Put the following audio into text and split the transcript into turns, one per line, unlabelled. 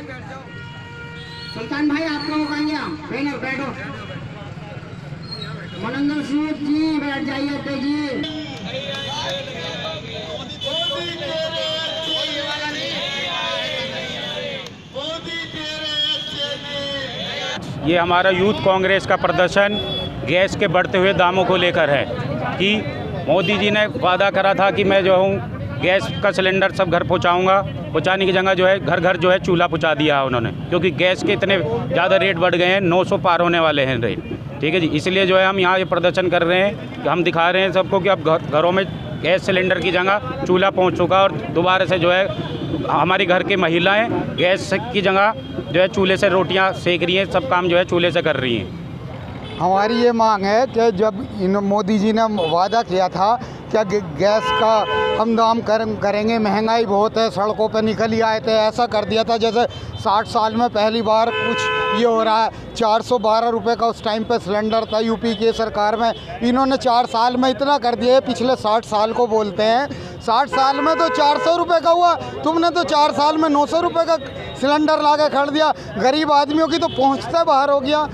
सुल्तान भाई आपका वो कहेंगे हम ट्रेनर बैठो। मनंदर सिंह जी बैठ जाइए तेजी।
ये हमारा यूथ कांग्रेस का प्रदर्शन गैस के बढ़ते हुए दामों को लेकर है कि मोदी जी ने वादा करा था कि मैं जो हूँ गैस का सिलेंडर सब घर पहुँचाऊँगा। पहुँचाने की जगह जो है घर घर जो है चूल्हा पहुँचा दिया है उन्होंने, क्योंकि गैस के इतने ज़्यादा रेट बढ़ गए हैं, 900 पार होने वाले हैं रेट। ठीक है जी, इसलिए जो है हम यहाँ ये प्रदर्शन कर रहे हैं कि हम दिखा रहे हैं सबको कि अब घरों में गैस सिलेंडर की जगह चूल्हा पहुँच चुका और दोबारा से जो है हमारी घर की महिलाएँ गैस की जगह जो है चूल्हे से रोटियां सेक रही हैं, सब काम जो है चूल्हे से कर रही हैं।
हमारी ये मांग है कि जब मोदी जी ने वादा किया था क्या गैस का हम दाम करेंगे, महंगाई बहुत है, सड़कों पर निकल ही आए थे, ऐसा कर दिया था जैसे 60 साल में पहली बार कुछ ये हो रहा है। 412 रुपये का उस टाइम पे सिलेंडर था यूपी की सरकार में, इन्होंने 4 साल में इतना कर दिया है, पिछले 60 साल को बोलते हैं। 60 साल में तो 400 रुपये का हुआ, तुमने तो 4 साल में 900 रुपये का सिलेंडर ला के खड़ दिया। गरीब आदमियों की तो पहुँचते बाहर हो गया।